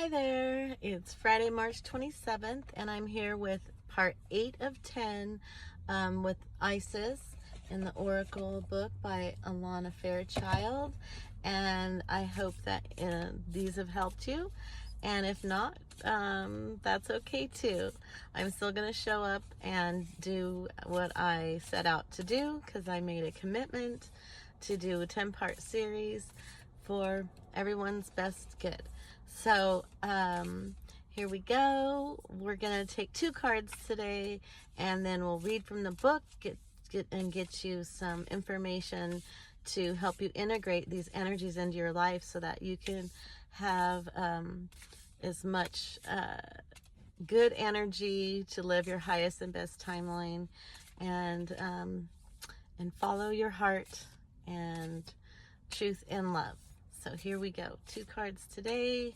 Hi there, it's Friday, March 27th, and I'm here with part 8 of 10 with Isis in the Oracle book by Alana Fairchild. And I hope that these have helped you. And if not, that's okay too. I'm still going to show up and do what I set out to do because I made a commitment to do a 10-part series for everyone's best good. So here we go. We're gonna take 2 cards today, and then we'll read from the book, get you some information to help you integrate these energies into your life so that you can have as much good energy to live your highest and best timeline, and follow your heart and truth and love. So here we go. 2 cards today.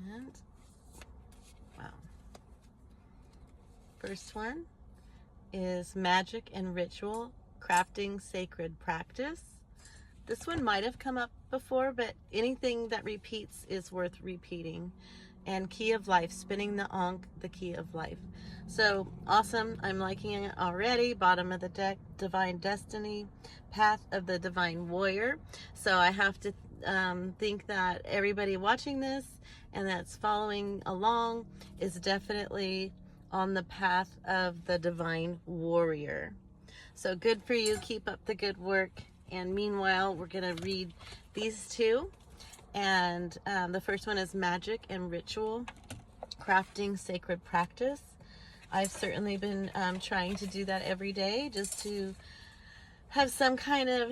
And wow. First one is Magic and Ritual, Crafting Sacred Practice. This one might have come up before, but anything that repeats is worth repeating. And Key of Life, spinning the Ankh, the Key of Life. So awesome. I'm liking it already. Bottom of the deck, Divine Destiny, Path of the Divine Warrior. So I have to think that everybody watching this and that's following along is definitely on the path of the Divine Warrior. So good for you. Keep up the good work. And meanwhile, we're going to read these 2. And the first one is Magic and Ritual, Crafting Sacred Practice. I've certainly been trying to do that every day, just to have some kind of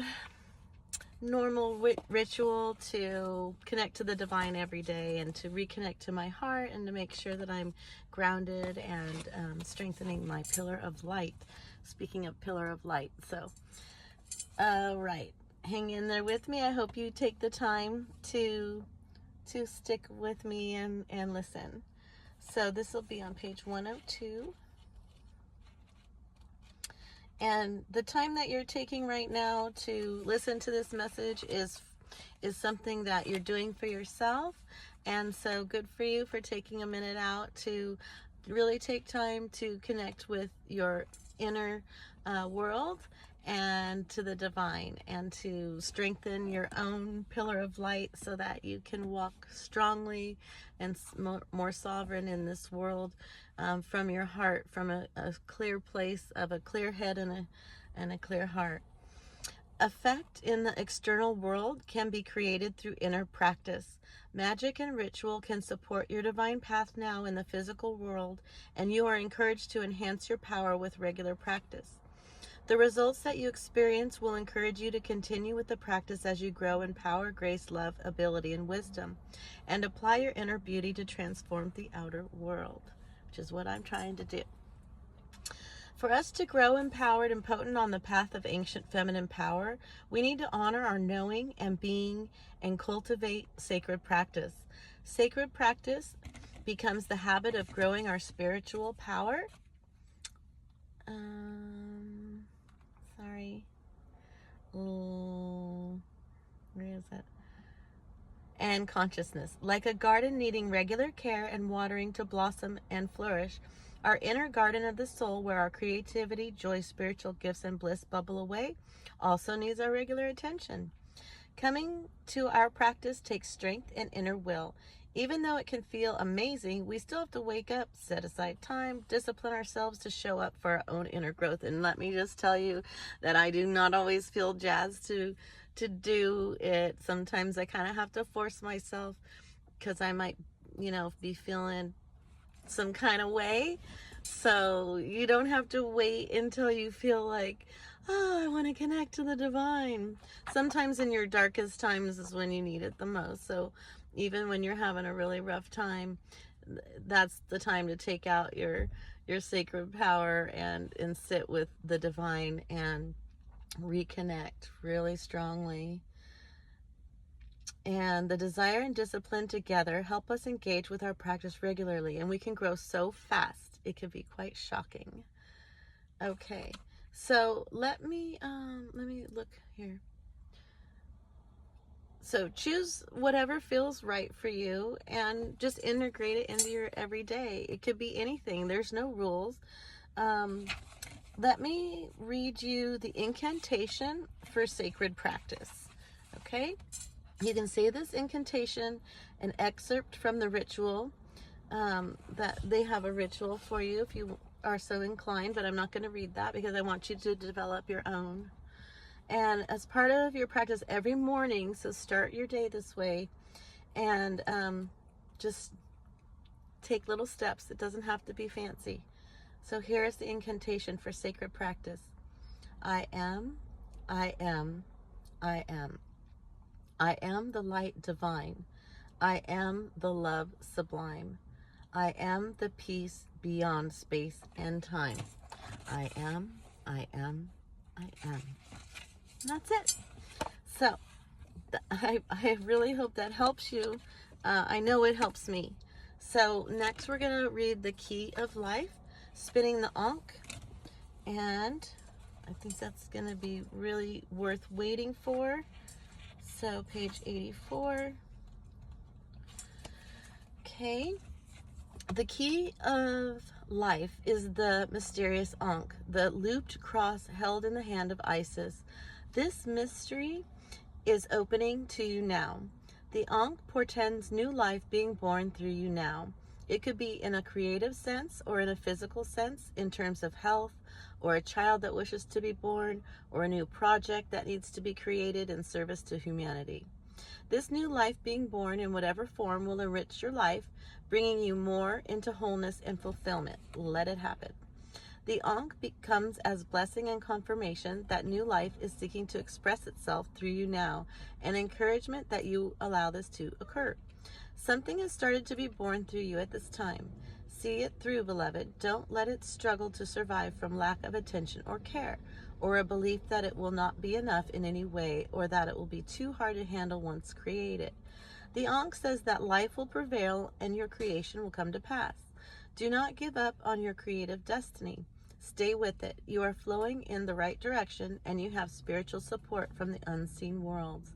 normal ritual to connect to the divine every day, and to reconnect to my heart, and to make sure that I'm grounded and strengthening my pillar of light. Speaking of pillar of light, so all right, hang in there with me. I hope you take the time to stick with me and listen. So this will be on page 102. And the time that you're taking right now to listen to this message is something that you're doing for yourself. And so good for you for taking a minute out to really take time to connect with your inner world and to the divine, and to strengthen your own pillar of light so that you can walk strongly and more sovereign in this world, from your heart, from a clear place of a clear head and a clear heart. Effect in the external world can be created through inner practice. Magic and ritual can support your divine path now in the physical world, and you are encouraged to enhance your power with regular practice. The results that you experience will encourage you to continue with the practice as you grow in power, grace, love, ability, and wisdom, and apply your inner beauty to transform the outer world, which is what I'm trying to do. For us to grow empowered and potent on the path of ancient feminine power, we need to honor our knowing and being and cultivate sacred practice. Sacred practice becomes the habit of growing our spiritual power. Where is it? And consciousness. Like a garden needing regular care and watering to blossom and flourish, our inner garden of the soul, where our creativity, joy, spiritual gifts, and bliss bubble away, also needs our regular attention. Coming to our practice takes strength and inner will. Even though it can feel amazing, we still have to wake up, set aside time, discipline ourselves to show up for our own inner growth. And let me just tell you that I do not always feel jazzed to do it. Sometimes I kind of have to force myself because I might, be feeling some kind of way. So you don't have to wait until you feel like, oh, I want to connect to the divine. Sometimes in your darkest times is when you need it the most. So even when you're having a really rough time, that's the time to take out your sacred power and sit with the divine and reconnect really strongly. And the desire and discipline together help us engage with our practice regularly, and we can grow so fast it can be quite shocking. Okay, so let me look here. So choose whatever feels right for you and just integrate it into your everyday. It could be anything. There's no rules. Let me read you the incantation for sacred practice. Okay? You can say this incantation, an excerpt from the ritual, that they have a ritual for you if you are so inclined, but I'm not going to read that because I want you to develop your own. And as part of your practice every morning, so start your day this way, and just take little steps. It doesn't have to be fancy. So here is the incantation for sacred practice. I am, I am, I am. I am the light divine. I am the love sublime. I am the peace beyond space and time. I am, I am, I am. And that's it. So I really hope that helps you. I know it helps me. So next we're going to read the Key of Life, Spinning the Ankh. And I think that's going to be really worth waiting for. So page 84. Okay. The key of life is the mysterious Ankh, the looped cross held in the hand of Isis. This mystery is opening to you now. The Ankh portends new life being born through you now. It could be in a creative sense or in a physical sense in terms of health, or a child that wishes to be born, or a new project that needs to be created in service to humanity. This new life being born in whatever form will enrich your life, bringing you more into wholeness and fulfillment. Let it happen. The Ankh becomes as blessing and confirmation that new life is seeking to express itself through you now, and encouragement that you allow this to occur. Something has started to be born through you at this time. See it through, beloved. Don't let it struggle to survive from lack of attention or care, or a belief that it will not be enough in any way, or that it will be too hard to handle once created. The Ankh says that life will prevail and your creation will come to pass. Do not give up on your creative destiny. Stay with it. You are flowing in the right direction, and you have spiritual support from the unseen worlds.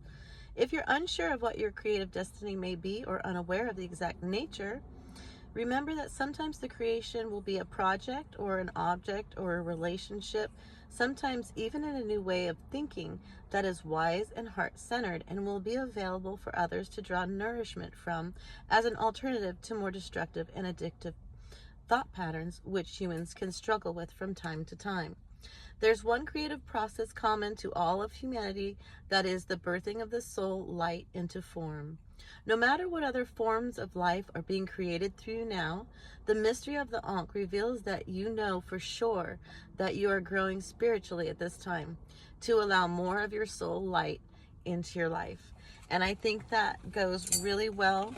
If you're unsure of what your creative destiny may be, or unaware of the exact nature, remember that sometimes the creation will be a project or an object or a relationship, sometimes even in a new way of thinking that is wise and heart-centered and will be available for others to draw nourishment from as an alternative to more destructive and addictive thought patterns which humans can struggle with from time to time. There's one creative process common to all of humanity, that is the birthing of the soul light into form. No matter what other forms of life are being created through you now, the mystery of the Ankh reveals that you know for sure that you are growing spiritually at this time to allow more of your soul light into your life. And I think that goes really well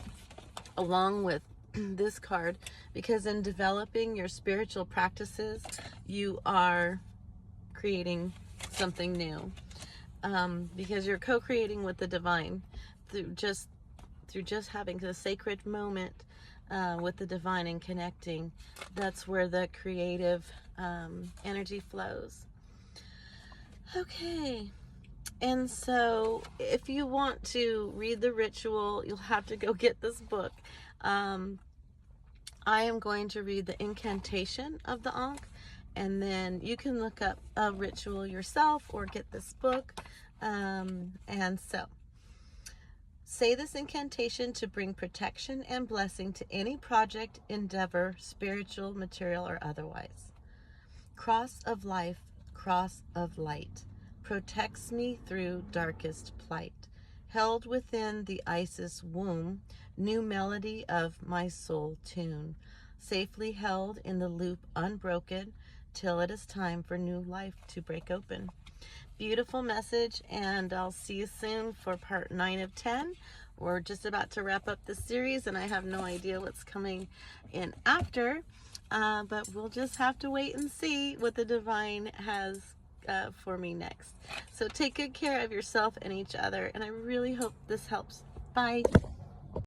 along with this card, because in developing your spiritual practices, you are creating something new, because you're co-creating with the divine through just having a sacred moment with the divine and connecting. That's where the creative energy flows. Okay, and so if you want to read the ritual, you'll have to go get this book. I am going to read the incantation of the Ankh, and then you can look up a ritual yourself or get this book. And so, say this incantation to bring protection and blessing to any project, endeavor, spiritual, material, or otherwise. Cross of life, cross of light, protects me through darkest plight. Held within the Isis womb, new melody of my soul tune. Safely held in the loop unbroken, till it is time for new life to break open. Beautiful message, and I'll see you soon for part 9 of 10. We're just about to wrap up the series, and I have no idea what's coming in after, but we'll just have to wait and see what the divine has for me next. So take good care of yourself and each other, and I really hope this helps. Bye.